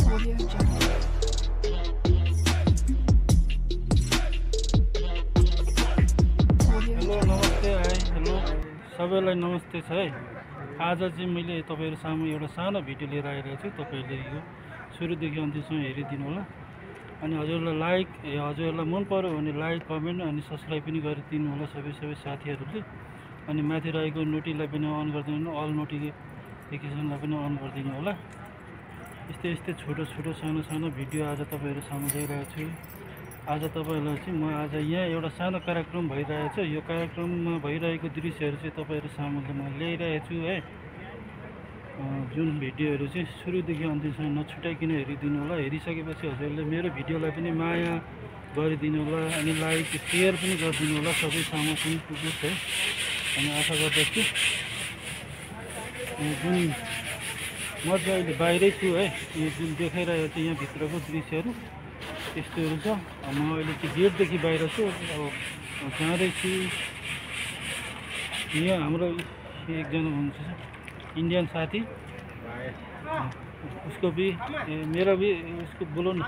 Audio Jungle. Hello नमस्ते hi hello सबैलाई नमस्ते छ है। आज चाहिँ मैले तपाईहरु सामु एउटा सानो भिडियो लिएर आइरहेको छु। तपाईले यो सुरुदेखि अन्त्यसम्म हेरिदिनु होला। अनि हजुरलाई हजुरलाई मन पर्यो भने लाइक कमेन्ट अनि सब्स्क्राइब पनि गरिदिनु होला सबै साथीहरुले। अनि माथि रहेको नोटिफिकेसनलाई पनि अन गरिदिनु, अल नोटिफिकेसनलाई पनि अन गरिदिनु होला। यस्तै छोटो सानो भिडियो आज तपाईहरु सामु ल्याइरहेको छु। आज तपाईहरुलाई चाहिँ म आज यहाँ एउटा सानो कार्यक्रम भइरहेको छ। यो कार्यक्रममा भइरहेको दृश्यहरु चाहिँ तपाईहरु सामु म ल्याइरहेको छु है। जुन भिडियोहरु चाहिँ सुरुदेखि अन्त्यसम्म नछुटाइकिन हेरिदिनु होला। हेरिसकेपछि हजुरले मेरो भिडियोलाई पनि माया गरिदिनु होला अनि लाइक शेयर पनि गरिदिनु होला। सबै सामु पनि पुगोस् है। अनि आशा गर्दछु जुन म चाहिँ अहिले बाहिरै छु है। यो जुन देखाइरहेको छ यहाँ भित्रको दृश्यहरु यस्तोहरु छ। म अहिले चाहिँ गेटदेखि बाहिर छु। अब जाँदैछु। यहाँ हाम्रो एकजना हुनुहुन्छ इंडियन साथी, उसको भी मेरा भी उसको बोलो ना,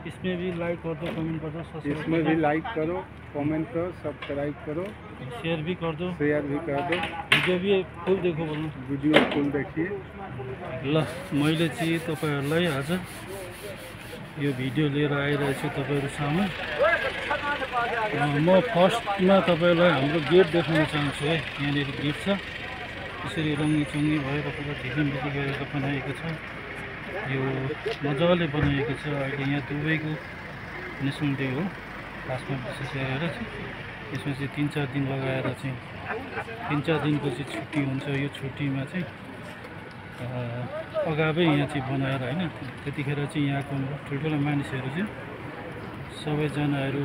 इसमें भी लाइक कर दो, कमेंट कर दो, इसमें भी लाइक करो, कमेंट करो, सब्सक्राइब करो, शेयर भी कर दो, वीडियो भी फुल देखो बोल्नु, वीडियो फुल देखिए। ल मैले चाहिँ तपाईहरुलाई आज यो भिडियो लिएर आइरहेको छु तपाईहरु सामु। म फर्स्टमा तपाईहरुलाई हाम्रो गेट देखाउन चाहन्छु है। यहाँनिर गेट छ, यसरी रङ्गीचङ्गी भएर पुरा ढिलिमिली गरेर बनाएको छ। यो मजाले बनाएको छ। अहिले यहाँ दुबईको नेसनल डे हो खासमा विशेष गरेर चाहिँ। यसमा चाहिँ 3-4 दिन लगाएर चाहिँ 3-4 दिनको चाहिँ छुट्टी हुन्छ। यो छुट्टीमा चाहिँ अगावै यहाँ चाहिँ बनाएर हैन, त्यतिखेर चाहिँ यहाँको ठुल्ठुला मानिसहरू चाहिँ सबैजनाहरू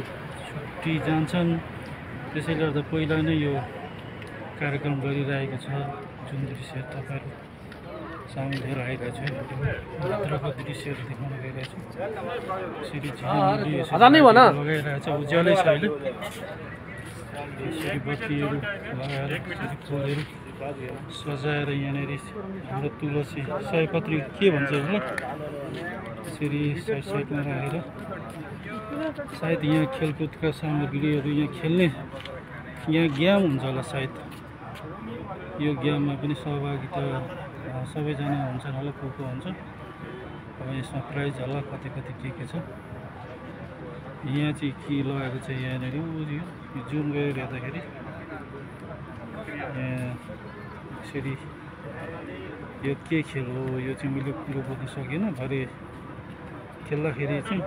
छुट्टी जान्छन्। त्यसैले गर्दा पहिला नै यो कार्यक्रम गरिरहेको छ। जुन दृश्य तपाईहरु सामु लिएर आइरहेको छु, भित्रको दृश्यहरू देखाउन गइरहेको छु। यसरी लगाइरहेको छ, उज्यालै छ अहिले। यसरी बत्तीहरू लगाएर यसरी फुलहरू सजाएर यहाँनिर हाम्रो तुलसी सयपत्री के भन्छ होला यसरी साइडमा राखेर सायद यहाँ खेलकुदका सामग्रीहरू यहाँ खेल्ने यहाँ गेम हुन्छ होला सायद। यो गेममा पनि सहभागिता सबैजना हुन्छन् होला, को हुन्छ। अब यसमा प्राइज होला कति के छ। यहाँ चाहिँ के लगाएको छ यहाँनिर यो जुम गरेर हेर्दाखेरि यसरी यो के खेल हो यो चाहिँ मैले कुरो बुझ्न सकिनँ। भरे खेल्दाखेरि चाहिँ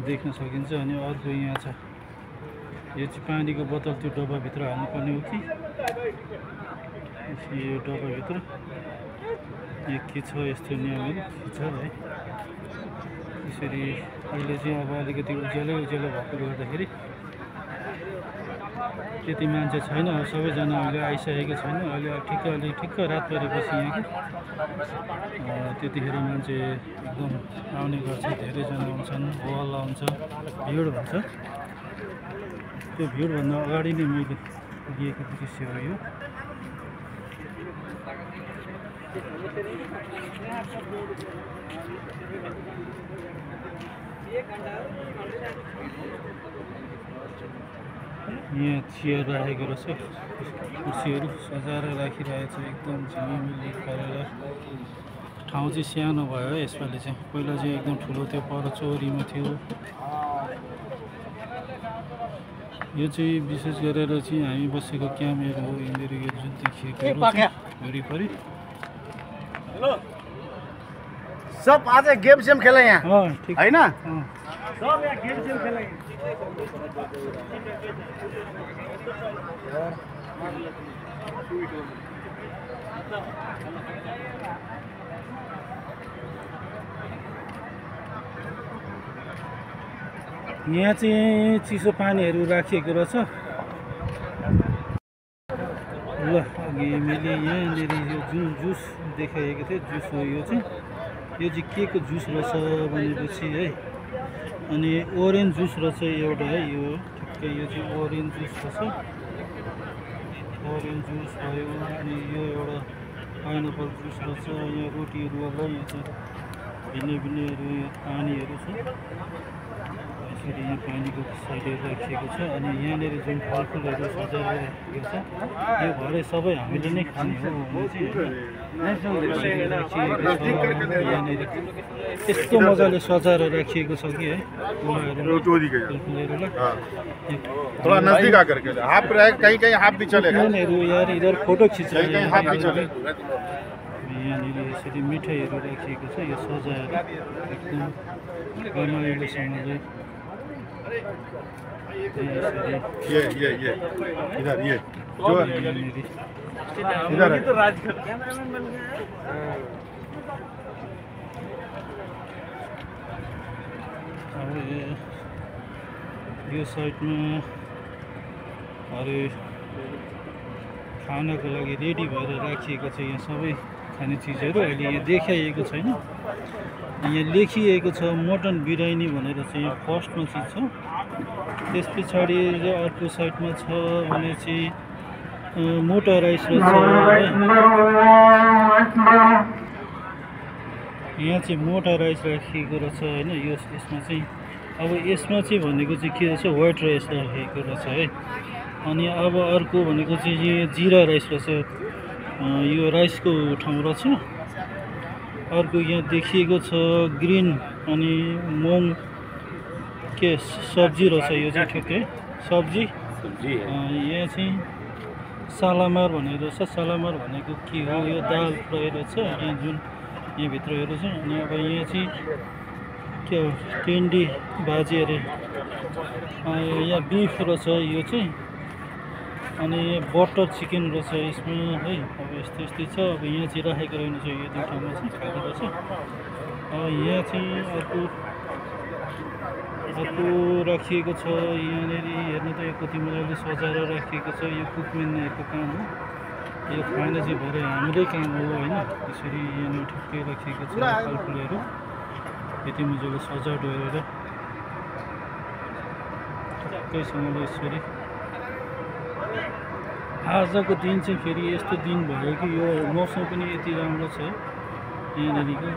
देख्न सकिन्छ। अनि अर्को यहाँ छ, यो चाहिँ पानीको बोतल त्यो डब्बाभित्र हाल्नुपर्ने हो कि यो डब्बाभित्र यो के छ यस्तो नियमहरू छ है। यसरी अहिले चाहिँ अब अलिकति उज्यालो भएको गर्दाखेरि त्यति मान्छे छैन। अब सबैजना अहिले आइसकेको छैन। अहिले ठिक्क रात परेपछि यहाँ त्यतिखेर मान्छे एकदम आउने गर्छ। धेरैजना आउँछन्, हल्ला हुन्छ, भिड हुन्छ। त्यो भिडभन्दा अगाडि नै मैले लिएको दृश्य हो यो। यहाँ चेयर राखेको रहेछ, कुर्सीहरू सजाएर राखिरहेको छ एकदम झिलिमिली गरेर। ठाउँ चाहिँ सानो भयो है यसपालि चाहिँ। पहिला चाहिँ एकदम ठुलो थियो, पर चौरीमा थियो। यो चाहिँ विशेष गरेर चाहिँ हामी बसेको क्याम्पहरू हो। यहाँनिर यो जुन देखिएको वरिपरि सब आज गेम सेम खेला यहाँ है ना, सब यहाँ गेम सेम खेला। यहाँ चाहिँ चिसो पानीहरू राखिएको रहेछ। ल अघि मैले यहाँनिर यो जुन जुस देखाएको थिएँ, जुस हो यो चाहिँ के को जुस रहेछ भनेपछि है। अनि ओरेन्ज जुस रहेछ एउटा है। यो ठिक्कै यो चाहिँ ओरेन्ज जुस रहेछ। ओरेन्ज जुस भयो। अनि यो एउटा पाइनएप्पल जुसहरू छ यहाँ रोटीहरू होला यो चाहिँ भिन्नै भिन्नैहरू यो पानीहरू छ यसरी यहाँ पानीको साइडहरू राखिएको छ अनि यहाँनिर जुन फलफुलहरू सजाएर राखिएको छ यो भरे सबै हामीले नै खाने हो यहाँनिर यस्तो मजाले सजाएर राखिएको छ कि है थोड़ा नजदीक आकर के हाफ कहीं कहीं हाफ भी चलेगा यार इधर फोटो खिच्छ यहाँनिर यसरी मिठाईहरू राखिएको छ यो सजाएर एकदम रमाइलोसँगले ये इधर ये जो इधर है अब यो साइडमा अरू खानको लागि रेडी भएर राखिएको छ यहाँ सबै खाने चिजहरू अहिले यहाँ देखाइएको छैन यहाँ लेखिएको छ मटन बिरयानी भनेर चाहिँ यहाँ फर्स्टमा चाहिँ छ त्यस पछाडि अर्को साइडमा छ भने चाहिँ मोटा राइस रहेछ यहाँ चाहिँ मोटा राइस राखिएको रहेछ होइन यो यसमा चाहिँ अब यसमा चाहिँ भनेको चाहिँ के रहेछ व्हाइट राइस राखेको रहेछ है अनि अब अर्को भनेको चाहिँ यो जिरा राइस रहेछ यो राइसको ठाउँ रहेछ अर्को यहाँ देखिएको छ ग्रिन अनि मोङ के सब्जी रहेछ यो चाहिँ ठिकै सब्जी यहाँ चाहिँ सालामार भनेको रहेछ सालामार भनेको के हो यो दाल फ्राई रहेछ यहाँ जुन यहाँभित्रहरू छ अनि अब यहाँ चाहिँ के हो टेन्डी भाजी अरे यहाँ बिफ रहेछ यो चाहिँ अनि बटर चिकन रहेछ यसमा है अब यस्तै यस्तै छ अब यहाँ चाहिँ राखेको रहेन छ यो दुईवटामा चाहिँ खाएको रहेछ यहाँ चाहिँ अर्को राखिएको छ यहाँनिर हेर्नु त यो कति मजाले सजाएर राखिएको छ यो कुकम्यानहरूको काम हो यो खाना चाहिँ भरे हाम्रै काम हो होइन यसरी यहाँनिर ठिक्कै राखिएको छ फलफुलहरू यति मजाले सजावट गरेर ठिक्कैसँगले यसरी आजको दिन चाहिँ फेरि यस्तो दिन भयो कि यो मौसम पनि यति राम्रो छ यहाँनिरको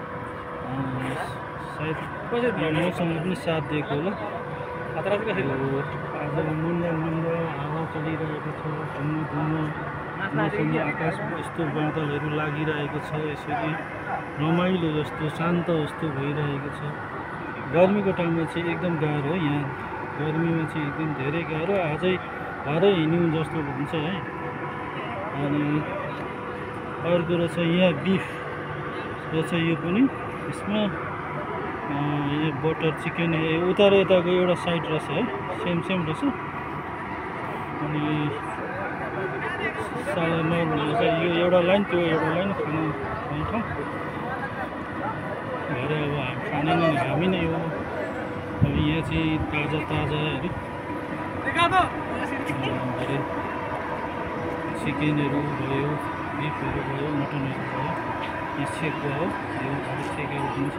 सायद यो मौसमले पनि साथ दिएको होला आज मुन्दा हावा चलिरहेको छ घुम्न मौसममा आकाशमा यस्तो बादलहरू लागिरहेको छ यसरी रमाइलो जस्तो शान्त जस्तो भइरहेको छ गर्मीको टाइममा चाहिँ एकदम गाह्रो यहाँ गर्मीमा चाहिँ एकदम धेरै गाह्रो आजै भरै हिँड्नु जस्तो हुन्छ है अनि अर्को रहेछ यहाँ बिफ रहेछ यो पनि यसमा यहाँ बटर चिकन उता र यताको एउटा साइड रहेछ है सेम रहेछ अनि सालामार भनेको यो एउटा लाइन त्यो एउटा लाइन खाना ठाउँ भरे अब खाना नै हामी नै हो अब यहाँ चाहिँ ताजाहरू भरे चिकनहरू भयो बिफहरू भयो मटनहरू भयो यहाँ सेक भयो यो सेकेर दिन्छ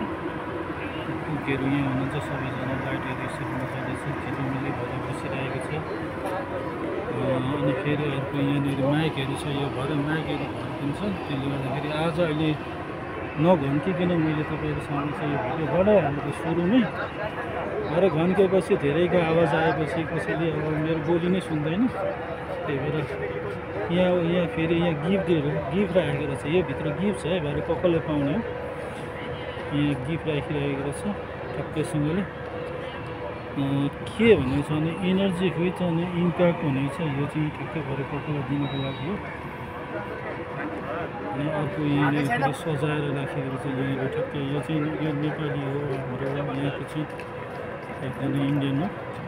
कुकहरू यहाँ हुनुहुन्छ सबैजना लाइटहरू यसरी मजाले झिलिमिली भएर बसिरहेको छ अनि फेरि अर्को यहाँनिर माइकहरू छ यो भरे माइकहरू भनिदिन्छ त्यसले गर्दाखेरि आज अहिले नघन्किकन मैले तपाईँहरूसँग चाहिँ यो भिडियो बनाइहालेको सुरुमै भरे घन्केपछि धेरैको आवाज आएपछि कसैले अब मेरो बोली नै सुन्दैन त्यही भएर यहाँ फेरि यहाँ गिफ्ट राखेको रहेछ यो भित्र गिफ्ट छ है भरे कसले पाउने हो यहाँ गिफ्ट राखिरहेको रहेछ ठक्कैसँगले के भनेको छ भने इनर्जी विथ अनि इम्प्याक्ट भनेको छ यो चाहिँ ठिक्कै भएर कसैलाई दिनको लागि हो अनि अर्को यहाँनिर फेरि सजाएर राखेको रहेछ यहाँनिर ठ्याक्कै यो चाहिँ यो नेपाली हो हाम्रो यहाँको चाहिँ एकदमै इन्डियन हो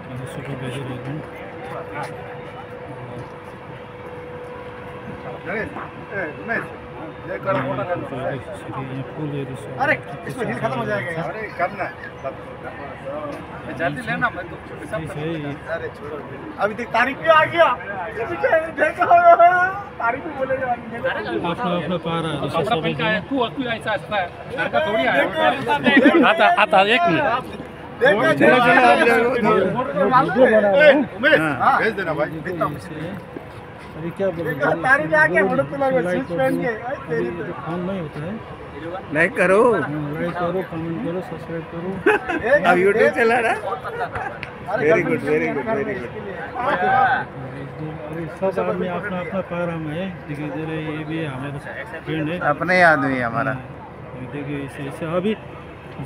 अनि सुपरभाइजर एकदम फुलहरू छ अरे इसमें ढील खत्म हो जाएगा अरे करना जल्दी लेना मैं तो अरे छोड़ो अभी तक तारीख पे आ गया देखो तारीख भी बोलेगा आफ्नो पाराहरू छ सबैजना थोड़ी आया आता एक मिनट उमेश भेज देना भाई अभी क्या बोलूं, तारी में आके फोटो तुला लाइक शूज कर पहन दो। के अभी ये तो फोन नहीं होता है। लाइक करो। लाइक करो, कमेंट करो, सब्सक्राइब करो। अब यूट्यूब चला रहा। Very good very good very good. अभी सब आदमी अपना अपना पारामा है। देखिए इधर ये भी हमारा फ्रेंड है। अपने ही आदमी है हमारा। देखिए इसे अभी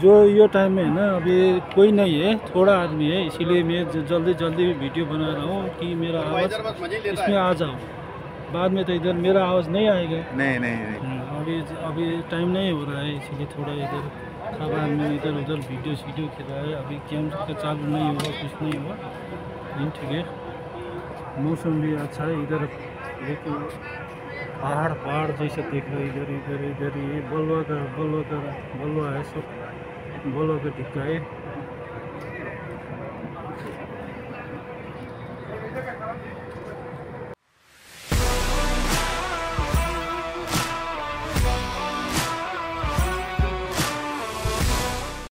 जो ये टाइम में है ना, अभी कोई नहीं है, थोड़ा आदमी है, इसीलिए मैं जल्दी जल्दी वीडियो बना रहा हूँ कि मेरा आवाज़ इसमें आ जाओ। बाद में तो इधर मेरा आवाज़ नहीं आएगा। नहीं नहीं नहीं अभी अभी टाइम नहीं हो रहा है, इसीलिए थोड़ा इधर सब आदमी इधर उधर वीडियो खेल रहा है। अभी गेम का चालू नहीं हुआ, कुछ नहीं हुआ, लेकिन ठीक है। मौसम भी अच्छा है इधर। लेकिन पहाड़ जैसे देख रहे इधर इधर इधर ये बलुआ है, सब बलुआ का टिक्का है।